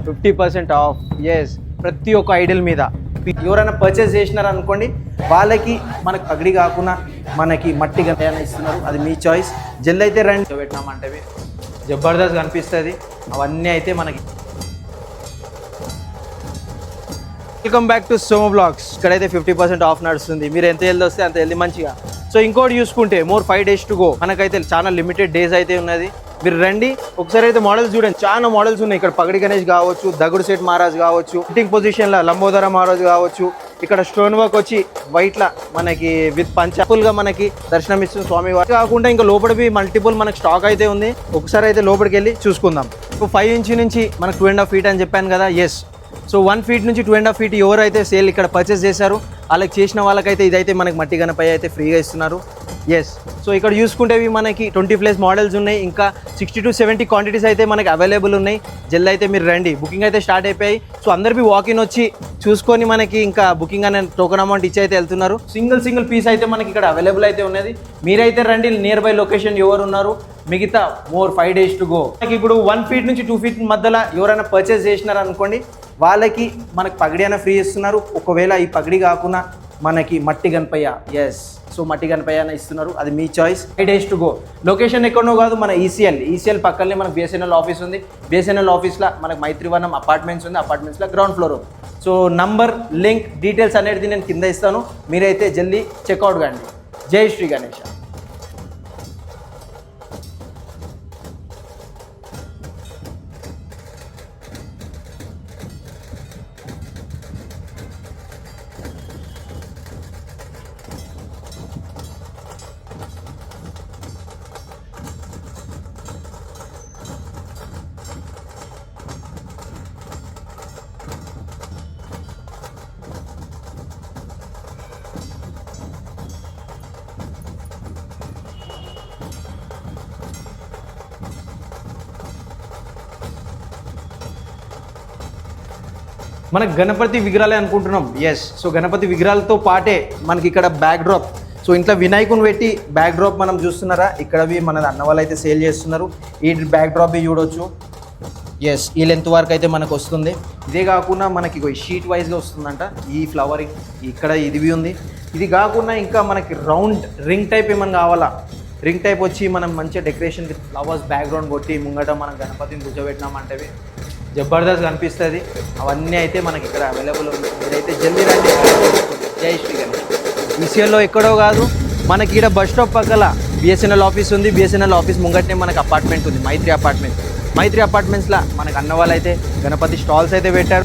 50% of. Yes, ప్రతి ఒక్క Idol మీద ఎవరైనా పర్చేస్ చేసినారు అనుకోండి, వాళ్ళకి మనకు పగిడి కాకుండా మనకి మట్టి గంట ఇస్తున్నారు. అది మీ చాయిస్. జల్ది అయితే రండి. పెట్టినామంటే జబర్దస్త్ కనిపిస్తుంది. అవన్నీ అయితే మనకి. Welcome back to Somo blogs. ఇక్కడైతే 50% ఆఫ్ నడుస్తుంది. మీరు ఎంత జల్ది వస్తే అంత జల్ది మంచిగా. సో ఇంకోటి చూసుకుంటే మోర్ 5 days టు గో. మనకైతే చాలా లిమిటెడ్ డేస్ అయితే ఉన్నది. మీరు రండి ఒకసారి అయితే మోడల్స్ చూడండి. చాలా మోడల్స్ ఉన్నాయి ఇక్కడ. పగడి గణేష్ కావచ్చు, దగుడు సెట్ మహారాజ్ కావచ్చు, సిట్టింగ్ పొజిషన్లో లంబోదర మహారాజ్ కావచ్చు. ఇక్కడ స్టోన్ వర్క్ వచ్చి వైట్లా మనకి విత్ పంచఫుల్గా మనకి దర్శనం ఇస్తుంది స్వామి వారు. కాకుండా ఇంకా లోపలివి మల్టిపుల్ మనకి స్టాక్ అయితే ఉంది. ఒకసారి అయితే లోపలికి వెళ్ళి చూసుకుందాం. 5 ఇంచ్ నుంచి మనకు 2.5 feet అని చెప్పాను కదా. ఎస్, సో 1 feet నుంచి 2.5 feet ఎవరైతే సేల్ ఇక్కడ పర్చేస్ చేశారు వాళ్ళకి చేసిన వాళ్ళకైతే ఇదైతే మనకి మట్టి గణపయ్య అయితే ఫ్రీగా ఇస్తున్నారు. ఎస్, సో ఇక్కడ చూసుకుంటేవి మనకి 20+ మోడల్స్ ఉన్నాయి. ఇంకా 60 to 70 క్వాంటిటీస్ అయితే మనకి అవైలబుల్ ఉన్నాయి. జల్ది అయితే మీరు రండి. బుకింగ్ అయితే స్టార్ట్ అయిపోయాయి. సో అందరికీ వాకిన్ వచ్చి చూసుకొని మనకి ఇంకా బుకింగ్ అనే టోకెన్ అమౌంట్ ఇచ్చి అయితే వెళ్తున్నారు. సింగిల్ పీస్ అయితే మనకి ఇక్కడ అవైలబుల్ అయితే ఉన్నది. మీరైతే రండి. నియర్ బై లొకేషన్ ఎవరు ఉన్నారు, మిగతా మోర్ 5 days టు గో. మనకి ఇప్పుడు 1 feet నుంచి 2 feet మధ్యలో ఎవరైనా పర్చేస్ చేసినారు అనుకోండి, వాళ్ళకి మనకి పగిడి అయినా ఫ్రీ ఇస్తున్నారు. ఒకవేళ ఈ పగిడి కాకుండా మనకి మట్టి గణపయ్య, ఎస్, సో మట్టి గణపయ్య ఇస్తున్నారు. అది మీ choice. 5 days to go. Location ఎక్కడనో కాదు, మన ఈసీఎల్ పక్కనే మనకు బిఎస్ఎన్ఎల్ ఆఫీస్ ఉంది. బిఎస్ఎన్ఎల్ ఆఫీస్లో మనకు మైత్రివనం అపార్ట్మెంట్స్ ఉంది. అపార్ట్మెంట్స్లో గ్రౌండ్ ఫ్లోర్ ఉంది. సో నంబర్, లింక్, డీటెయిల్స్ అనేది నేను కింద ఇస్తాను. మీరైతే జల్దీ చెక్అవుట్ కండి. జై శ్రీ గణేష్. మనకు గణపతి విగ్రహాలే అనుకుంటున్నాం. ఎస్, సో గణపతి విగ్రహాలతో పాటే మనకి ఇక్కడ బ్యాక్ డ్రాప్. సో ఇంట్లో వినాయకుని పెట్టి బ్యాక్ డ్రాప్ మనం చూస్తున్నారా, ఇక్కడవి మన అన్న వాళ్ళు అయితే సేల్ చేస్తున్నారు. ఈ బ్యాక్ డ్రాప్ చూడవచ్చు. ఎస్, ఈ లెంత్ వరకు అయితే మనకు వస్తుంది. ఇదే కాకుండా మనకి షీట్ వైజ్గా వస్తుందంట ఈ ఫ్లవరింగ్. ఇక్కడ ఇది ఉంది. ఇది కాకుండా ఇంకా మనకి రౌండ్ రింగ్ టైప్ ఏమైనా కావాలా, రింగ్ టైప్ వచ్చి మనం మంచిగా డెకరేషన్ విత్ ఫ్లవర్స్ బ్యాక్గ్రౌండ్ కొట్టి ముంగట మనం గణపతిని కూర్చోబెట్టినామంటే జబర్దస్త్ కనిపిస్తుంది. అవన్నీ అయితే మనకి ఇక్కడ అవైలబుల్ ఉంది. మీరైతే జల్దీ రండి. జై శ్రీ గణేష్. ఈసీఎల్లో ఎక్కడో కాదు, మనకి ఇక్కడ బస్ స్టాప్ పక్కల బిఎస్ఎన్ఎల్ ఆఫీస్ ఉంది. బిఎస్ఎన్ఎల్ ఆఫీస్ ముంగటనే మనకి అపార్ట్మెంట్ ఉంది, మైత్రి అపార్ట్మెంట్స్లో మనకు అన్న వాళ్ళు అయితే గణపతి స్టాల్స్ అయితే పెట్టారు.